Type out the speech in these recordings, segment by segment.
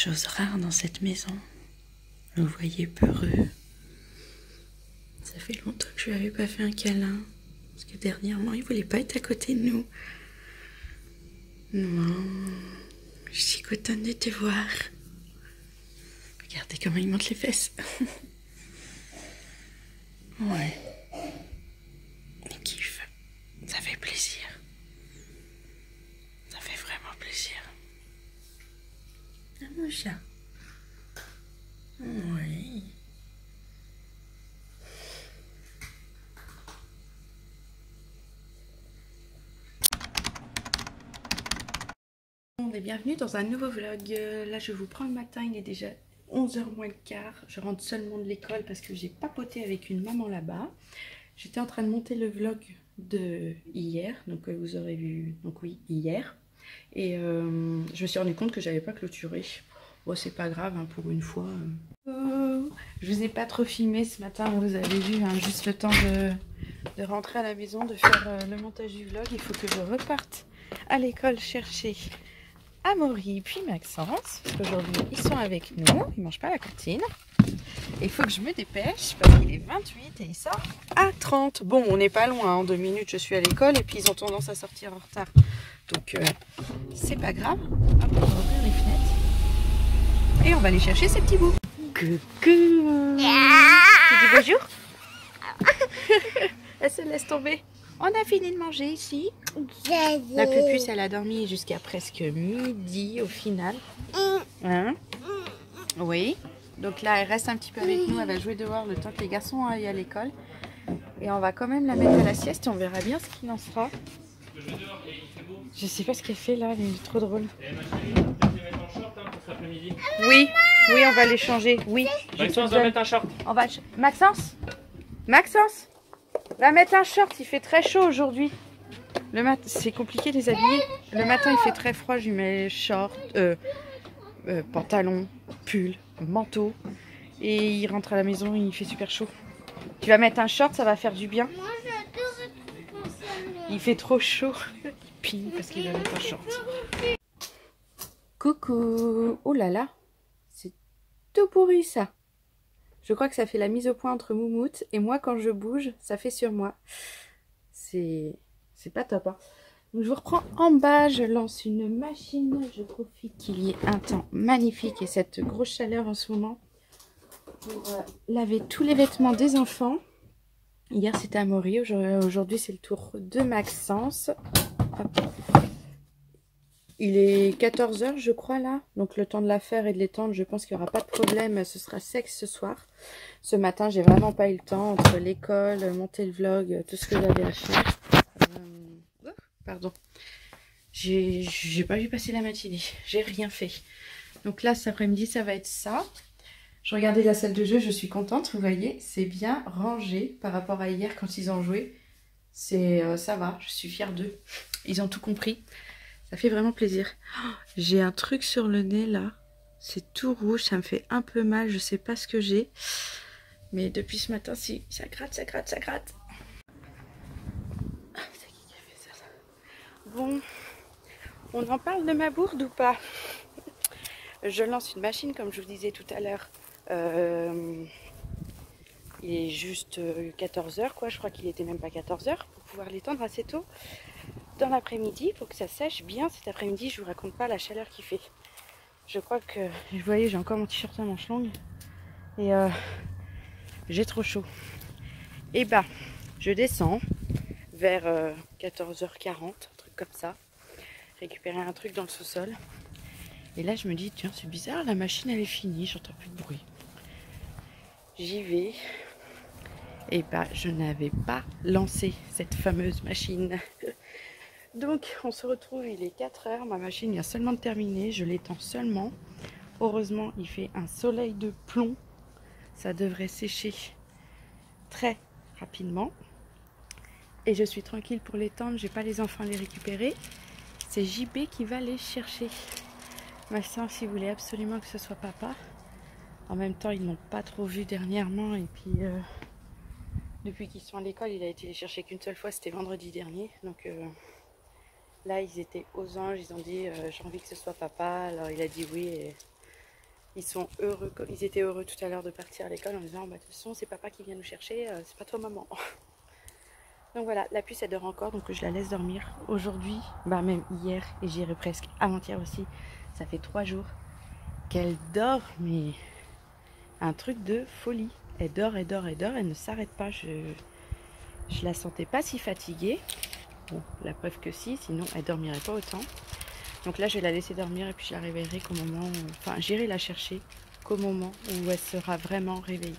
Chose rare dans cette maison. Je le voyais peureux. Ça fait longtemps que je lui avais pas fait un câlin. Parce que dernièrement, il voulait pas être à côté de nous. Non. Je suis contente de te voir. Regardez comment il monte les fesses. Ouais. Il kiffe. Ça fait plaisir. Ça fait vraiment plaisir. Ah, mon chat. Oui. Et bienvenue dans un nouveau vlog. Là je vous prends le matin, il est déjà 11h moins le quart. Je rentre seulement de l'école parce que j'ai papoté avec une maman là-bas. J'étais en train de monter le vlog de hier, donc vous aurez vu, donc oui, hier. Et je me suis rendu compte que j'avais pas clôturé. Bon, c'est pas grave, hein, pour une fois. Je vous ai pas trop filmé ce matin, vous avez vu, hein, juste le temps de rentrer à la maison, de faire le montage du vlog. Il faut que je reparte à l'école chercher Amaury puis Maxence, parce qu'aujourd'hui ils sont avec nous, ils mangent pas à la cantine. Et il faut que je me dépêche parce qu'il est 28 et il sort à 30. Bon, on n'est pas loin, en 2 minutes je suis à l'école et puis ils ont tendance à sortir en retard. Donc c'est pas grave. Hop, on va ouvrir les fenêtres et on va aller chercher ces petits bouts. Coucou. Tu dis bonjour. Elle se laisse tomber. On a fini de manger ici. La pupuce, elle a dormi jusqu'à presque midi au final. Hein? Oui. Donc là, elle reste un petit peu avec nous. Elle va jouer dehors le temps que les garçons aillent à l'école. Et on va quand même la mettre à la sieste et on verra bien ce qu'il en sera. Je sais pas ce qu'elle fait là, elle est trop drôle. Oui, oui, on va les changer. Oui. Maxence va mettre un short. On va... Maxence? Maxence? Va mettre un short, il fait très chaud aujourd'hui. C'est compliqué de les habiller. Le matin il fait très froid, je lui mets short, pantalon, pull, manteau. Et il rentre à la maison, il fait super chaud. Tu vas mettre un short, ça va faire du bien. Il fait trop chaud. Il pine parce qu'il va mettre un short. Coucou. Oh là là, c'est tout pourri ça. Je crois que ça fait la mise au point entre Moumoute et moi quand je bouge, ça fait sur moi. C'est pas top, hein. Donc je vous reprends en bas, je lance une machine, je profite qu'il y ait un temps magnifique et cette grosse chaleur en ce moment pour laver tous les vêtements des enfants. Hier c'était Amaury, aujourd'hui c'est le tour de Maxence. Hop. Il est 14 h je crois là, donc le temps de la faire et de l'étendre, je pense qu'il n'y aura pas de problème, ce sera sec ce soir. Ce matin j'ai vraiment pas eu le temps entre l'école, monter le vlog, tout ce que j'avais à faire. Pardon, j'ai pas vu passer la matinée, j'ai rien fait. Donc là cet après-midi ça va être ça. Je regardais la salle de jeu, je suis contente, vous voyez, c'est bien rangé par rapport à hier quand ils ont joué. Ça va, je suis fière d'eux, ils ont tout compris. Ça fait vraiment plaisir. Oh, j'ai un truc sur le nez là. C'est tout rouge, ça me fait un peu mal. Je sais pas ce que j'ai. Mais depuis ce matin, si, ça gratte, ça gratte, ça gratte. Ah, c'est qui a fait ça? Bon, on en parle de ma bourde ou pas? Je lance une machine comme je vous disais tout à l'heure. Il est juste 14 h quoi. Je crois qu'il était même pas 14 h pour pouvoir l'étendre assez tôt. Dans l'après-midi pour que ça sèche bien cet après-midi. Je vous raconte pas la chaleur qu'il fait. Je crois que, vous voyez, j'ai encore mon t-shirt à manches longues et j'ai trop chaud. Et bah, je descends vers 14h40, un truc comme ça, récupérer un truc dans le sous-sol. Et là, je me dis, tiens, c'est bizarre, la machine elle est finie, j'entends plus de bruit. J'y vais. Et bah, je n'avais pas lancé cette fameuse machine. Donc on se retrouve, il est 4 h, ma machine vient seulement de terminer, je l'étends seulement. Heureusement il fait un soleil de plomb, ça devrait sécher très rapidement. Et je suis tranquille pour l'étendre, j'ai pas les enfants à les récupérer. C'est JB qui va les chercher. Maxence il voulait absolument que ce soit papa. En même temps ils n'ont pas trop vu dernièrement et puis depuis qu'ils sont à l'école il a été les chercher qu'une seule fois, c'était vendredi dernier. Donc là, ils étaient aux anges, ils ont dit j'ai envie que ce soit papa. Alors il a dit oui et Ils sont heureux, ils étaient heureux tout à l'heure de partir à l'école en disant bah, de toute façon c'est papa qui vient nous chercher, c'est pas toi maman. Donc voilà, la puce elle dort encore, donc je la laisse dormir. Aujourd'hui, bah même hier, et j'irai presque avant-hier aussi, ça fait 3 jours qu'elle dort, mais un truc de folie. Elle dort, elle dort, elle dort, elle ne s'arrête pas. Je la sentais pas si fatiguée. Bon, la preuve que si, sinon elle dormirait pas autant. Donc là, je vais la laisser dormir et puis je la réveillerai qu'au moment où... Enfin, j'irai la chercher qu'au moment où elle sera vraiment réveillée.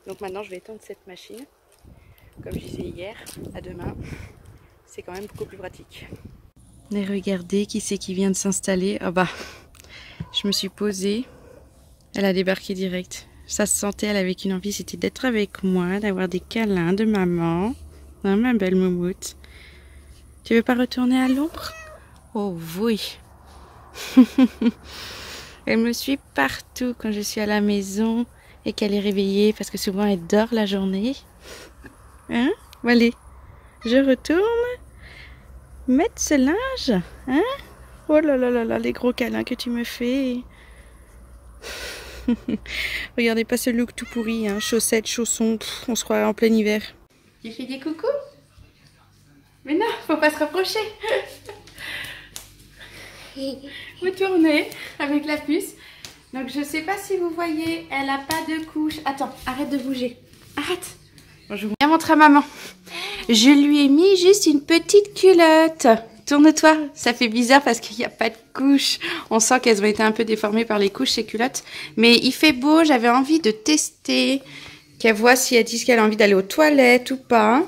Donc maintenant, je vais étendre cette machine. Comme je disais hier, à demain, c'est quand même beaucoup plus pratique. Et regardez, qui c'est qui vient de s'installer. Ah bah, je me suis posée. Elle a débarqué direct. Ça se sentait, elle avait qu'une envie, c'était d'être avec moi, d'avoir des câlins de maman. Hein, ma belle moumoute. Tu veux pas retourner à l'ombre? Oh oui. Elle me suit partout quand je suis à la maison et qu'elle est réveillée parce que souvent elle dort la journée. Hein? Allez, je retourne mettre ce linge. Hein? Oh là là là là, les gros câlins que tu me fais. Regardez pas ce look tout pourri, hein? Chaussettes, chaussons, on se croirait en plein hiver. Tu fais des coucous? Mais non, faut pas se rapprocher. Vous tournez avec la puce. Donc je sais pas si vous voyez, elle a pas de couche. Attends, arrête de bouger. Arrête. Bonjour. Viens montrer à maman. Je lui ai mis juste une petite culotte. Tourne-toi. Ça fait bizarre parce qu'il n'y a pas de couche. On sent qu'elles ont été un peu déformées par les couches, ces culottes. Mais il fait beau. J'avais envie de tester. Qu'elle voit si elle dit qu'elle a envie d'aller aux toilettes ou pas.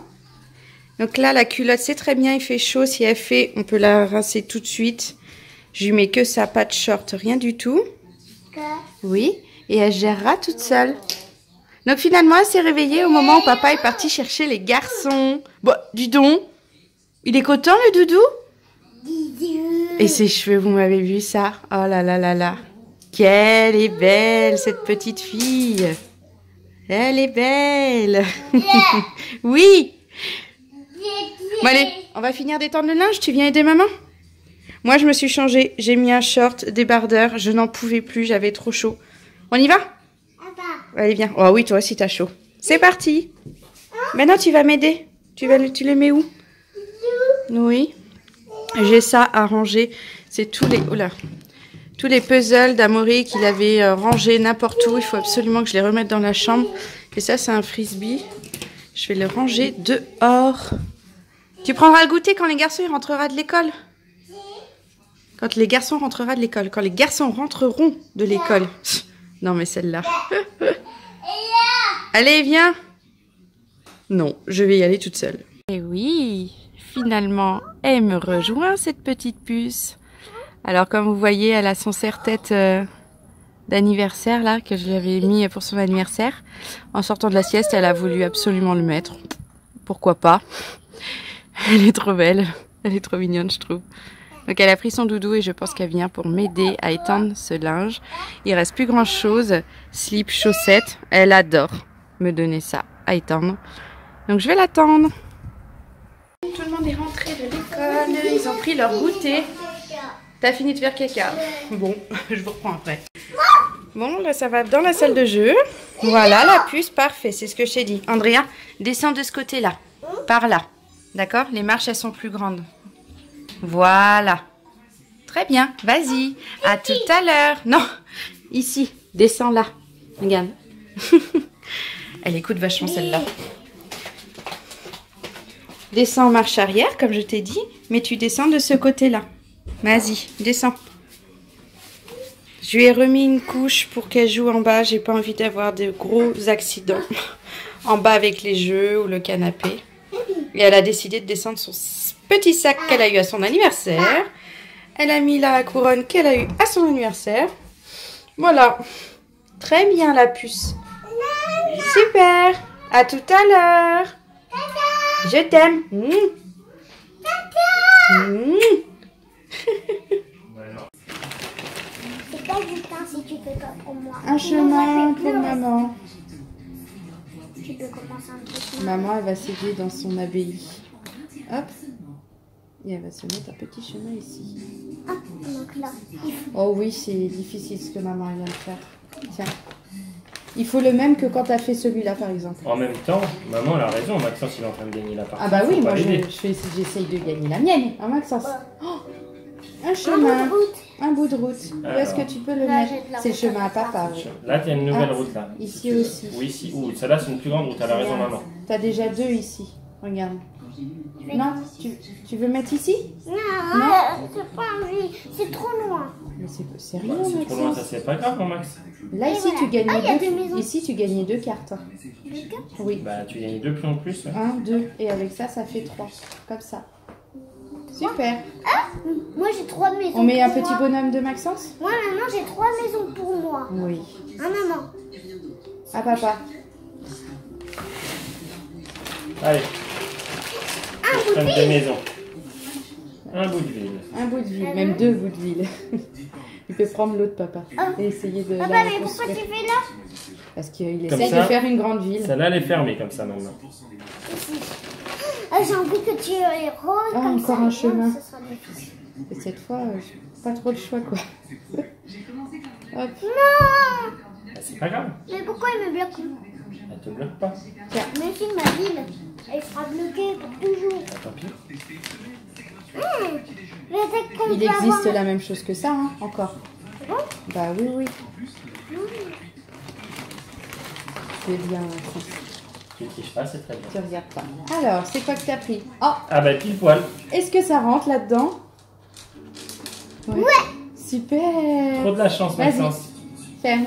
Donc là, la culotte, c'est très bien. Il fait chaud. Si elle fait, on peut la rincer tout de suite. Je lui mets que ça, pas de short, rien du tout. Oui. Et elle gérera toute seule. Donc finalement, elle s'est réveillée au moment où papa est parti chercher les garçons. Bon, dis donc. Il est content, le doudou? Et ses cheveux, vous m'avez vu ça? Oh là là là là. Qu'elle est belle, cette petite fille. Elle est belle. Oui. Bon allez, on va finir d'étendre le linge. Tu viens aider maman? Moi, je me suis changée. J'ai mis un short, débardeur. Je n'en pouvais plus, j'avais trop chaud. On y va? Allez, viens. Oh oui, toi aussi, t'as chaud. C'est parti. Maintenant, tu vas m'aider. Tu les mets où? Oui. J'ai ça à ranger. C'est tous les puzzles d'Amaury qu'il avait rangés n'importe où. Il faut absolument que je les remette dans la chambre. Et ça, c'est un frisbee. Je vais le ranger dehors. Tu prendras le goûter quand les garçons ils rentreront de l'école? Quand les garçons rentreront de l'école. Quand les garçons rentreront de l'école. Non, mais celle-là. Allez, viens. Non, je vais y aller toute seule. Et oui, finalement, elle me rejoint, cette petite puce. Alors, comme vous voyez, elle a son serre-tête d'anniversaire, là, que je lui avais mis pour son anniversaire. En sortant de la sieste, elle a voulu absolument le mettre. Pourquoi pas? Elle est trop belle. Elle est trop mignonne, je trouve. Donc elle a pris son doudou et je pense qu'elle vient pour m'aider à étendre ce linge. Il reste plus grand chose. Slip, chaussettes. Elle adore me donner ça à étendre. Donc je vais l'attendre. Tout le monde est rentré de l'école. Ils ont pris leur goûter. T'as fini de faire caca? Bon, je vous reprends après. Bon, là ça va dans la salle de jeu. Voilà la puce, parfait. C'est ce que je t'ai dit. Andrea, descends de ce côté-là. Par là. D'accord? Les marches, elles sont plus grandes. Voilà. Très bien. Vas-y. À tout à l'heure. Non. Ici. Descends là. Regarde. Elle écoute vachement celle-là. Descends en marche arrière, comme je t'ai dit. Mais tu descends de ce côté-là. Vas-y. Descends. Je lui ai remis une couche pour qu'elle joue en bas. J'ai pas envie d'avoir de gros accidents. En bas avec les jeux ou le canapé. Et elle a décidé de descendre son petit sac qu'elle a eu à son anniversaire. Elle a mis la couronne qu'elle a eu à son anniversaire. Voilà. Très bien la puce. Super. À tout à l'heure. Je t'aime. C'est pas du pain si tu fais pas pour moi. Un chemin pour maman. Tu peux commencer un petit chemin. Maman, elle va s'aider dans son abbaye. Hop. Et elle va se mettre un petit chemin ici. Hop. Donc là, il faut... Oh oui, c'est difficile ce que maman vient de faire. Tiens. Il faut le même que quand tu as fait celui-là, par exemple. En même temps, maman elle a raison, Maxence il est en train de gagner la partie. Ah bah oui, Faut pas moi l'aider. j'essaye de gagner la mienne, hein, Maxence. Oh, un chemin, un bout de route. Où est-ce que tu peux le Là, mettre? j'ai de la C'est le route chemin à à faire. papa. Oui. Là, tu as une nouvelle Ah, route là. ici aussi. Oui, ici. Ouh, celle-là, c'est une plus grande route, elle a raison, maman. Tu as déjà deux ici. Regarde. Non, tu veux mettre ici? Non, c'est pas envie. C'est trop loin. Mais c'est Bah, rien, c'est trop loin, ça Maxence. c'est pas grave, mon Max. Là, ici, tu gagnais Ah, il y a deux. des maisons. Ici, tu gagnais deux cartes. hein. Oui. Bah, tu gagnes 2 pions en plus. Ouais. 1, 2. Et avec ça, ça fait 3. Comme ça. Super. Moi, j'ai 3 maisons. On met un pour petit moi. bonhomme de Maxence? Moi, maman, j'ai 3 maisons pour moi. Oui. Ah, maman. Ah, papa. Allez, Un je bout prends de deux maisons. Un bout de ville. Un bout de ville, même deux bouts de ville. Tu peux prendre l'autre, papa. Et essayer de Papa, la mais pourquoi tu reconstruire. fais là? Parce qu'il Comme essaye ça. de faire une grande ville. Celle-là, elle est fermée comme ça maintenant. Ah, j'ai envie que tu es rose. Ah, comme encore ça. un chemin. Ce sera difficile. Et cette fois, j'ai pas trop le choix, quoi. Hop. Non! Bah, c'est pas grave, Mais pourquoi il me bloque? elle te bloque pas. Mais si ma ville, elle sera bloquée pour toujours. Bah, tant pis. Mais peut-être qu'on Il peut existe avoir... la même chose que ça, hein, encore. Bah oui, oui. C'est bien, Maxence. Tu ne triches pas, c'est très bien. Tu regardes pas. Alors, c'est quoi que t'as pris? Oh, Ah bah pile poil. est-ce que ça rentre là-dedans? Ouais. Super. Trop de la chance, Vas-y. Maxence. Ferme.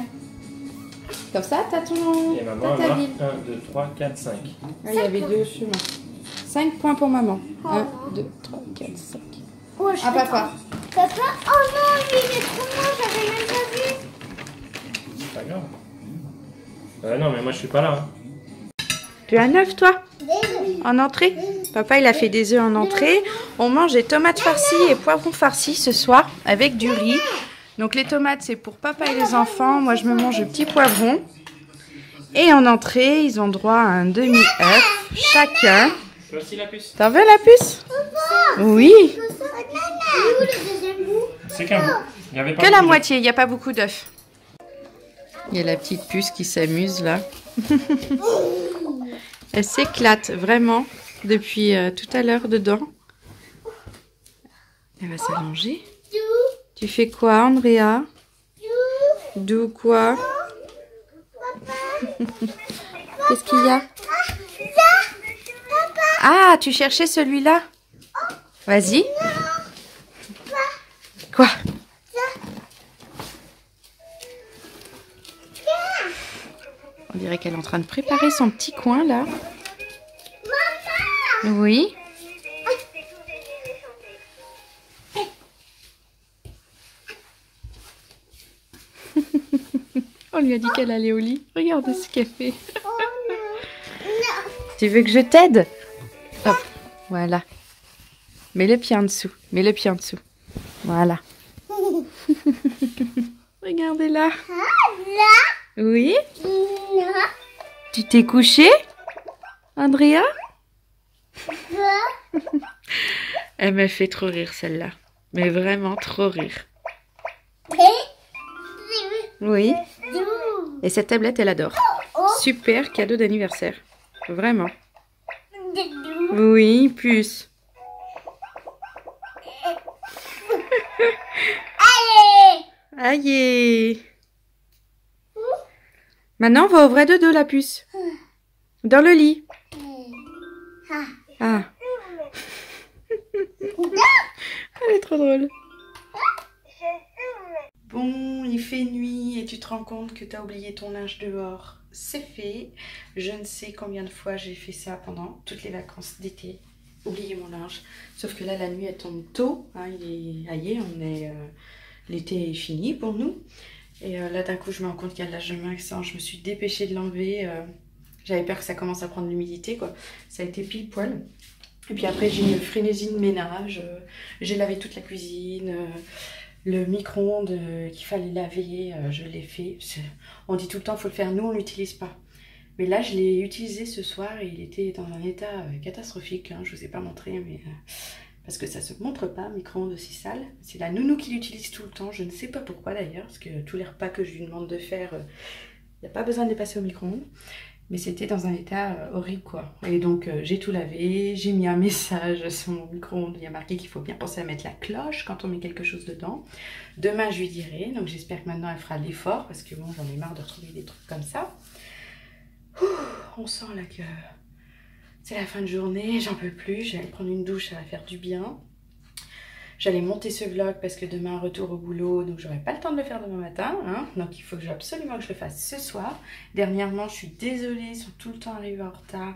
Comme ça, t'as ton... Et maman, t'as elle ta marque ville. 1, 2, 3, 4, 5. Ah, il y avait deux chemins. 5 points pour maman. 1, 2, 3, 4, 5. Oh, je Ah, vais papa. Papa? Oh non, lui, il est trop loin, j'avais même pas vu. C'est pas grave. Non, mais moi je suis pas là. hein. Tu as 9, toi? En entrée? Papa, il a fait des œufs en entrée. On mange des tomates farcies et poivrons farcis ce soir avec du riz. Donc les tomates, c'est pour papa et les enfants. Moi, je me mange le petit poivron. Et en entrée, ils ont droit à un demi-œuf chacun. Tu veux aussi la puce? T'en veux la puce? Oui. Il est où le deuxième bout? C'est qu'un bout. Il y avait pas Que la beaucoup de- moitié, il n'y a pas beaucoup d'œufs. Il y a la petite puce qui s'amuse là. Elle s'éclate vraiment depuis tout à l'heure dedans. Elle va s'allonger. Tu fais quoi, Andrea? D'où quoi? Qu'est-ce qu'il y a? Ah, tu cherchais celui-là? Vas-y. Quoi? On dirait qu'elle est en train de préparer son petit coin là. Oui. On lui a dit qu'elle allait au lit. Regarde ce qu'elle fait. Tu veux que je t'aide? Hop, voilà. Mets le pied en dessous. Mets le pied en dessous. Voilà. Regardez là. Oui? Tu t'es couché, Andrea? Elle m'a fait trop rire celle-là. Mais vraiment trop rire. Oui. Et cette tablette, elle adore. Super cadeau d'anniversaire. Vraiment. Oui, puce. Aïe. Maintenant, on va au vrai dodo, la puce. Dans le lit. Ah. Elle est trop drôle. Bon, il fait nuit et tu te rends compte que tu as oublié ton linge dehors. C'est fait. Je ne sais combien de fois j'ai fait ça pendant toutes les vacances d'été. Oublier mon linge. Sauf que là, la nuit, elle tombe tôt. Hein, il est aillé, l'été est fini pour nous. Et là, d'un coup, je me rends compte qu'il y a le linge de Maxence. Je me suis dépêchée de l'enlever. J'avais peur que ça commence à prendre l'humidité, quoi. Ça a été pile poil. Et puis après, j'ai eu une frénésie de ménage. J'ai lavé toute la cuisine. Le micro-ondes qu'il fallait laver, je l'ai fait. On dit tout le temps, il faut le faire. Nous, on ne l'utilise pas. Mais là, je l'ai utilisé ce soir et il était dans un état catastrophique. Hein. Je ne vous ai pas montré, mais parce que ça se montre pas, micro-ondes aussi sale. C'est la nounou qui l'utilise tout le temps, je ne sais pas pourquoi d'ailleurs, parce que tous les repas que je lui demande de faire, il n'y a pas besoin de les passer au micro-ondes. Mais c'était dans un état horrible quoi. Et donc j'ai tout lavé, j'ai mis un message sur mon micro-ondes, il y a marqué qu'il faut bien penser à mettre la cloche quand on met quelque chose dedans. Demain je lui dirai, donc j'espère que maintenant elle fera l'effort, parce que bon, j'en ai marre de retrouver des trucs comme ça. Ouh, on sent là que c'est la fin de journée, j'en peux plus, j'allais prendre une douche, ça va faire du bien. J'allais monter ce vlog parce que demain retour au boulot, donc j'aurai pas le temps de le faire demain matin, hein. Donc il faut que absolument que je le fasse ce soir. Dernièrement, je suis désolée, ils sont tout le temps arrivés en retard.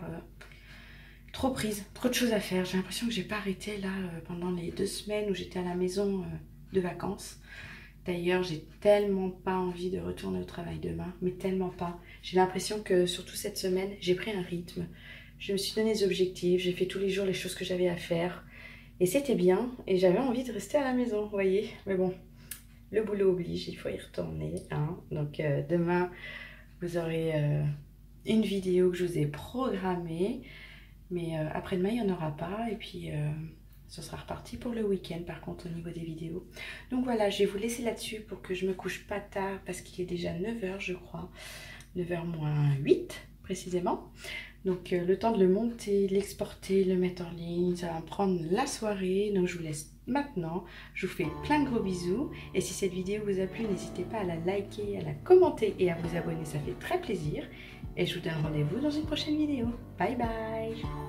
Trop prise, trop de choses à faire. J'ai l'impression que j'ai pas arrêté là pendant les 2 semaines où j'étais à la maison de vacances. D'ailleurs, j'ai tellement pas envie de retourner au travail demain, mais tellement pas. J'ai l'impression que surtout cette semaine, j'ai pris un rythme. Je me suis donné des objectifs, j'ai fait tous les jours les choses que j'avais à faire. Et c'était bien, et j'avais envie de rester à la maison, vous voyez. Mais bon, le boulot oblige, il faut y retourner, hein. Donc demain, vous aurez une vidéo que je vous ai programmée. Mais après-demain, il n'y en aura pas. Et puis, ce sera reparti pour le week-end, par contre, au niveau des vidéos. Donc voilà, je vais vous laisser là-dessus pour que je me couche pas tard, parce qu'il est déjà 9 h, je crois. 9 h moins 8, précisément. Donc le temps de le monter, de l'exporter, le mettre en ligne, ça va me prendre la soirée. Donc je vous laisse maintenant. Je vous fais plein de gros bisous. Et si cette vidéo vous a plu, n'hésitez pas à la liker, à la commenter et à vous abonner, ça fait très plaisir. Et je vous donne rendez-vous dans une prochaine vidéo. Bye bye!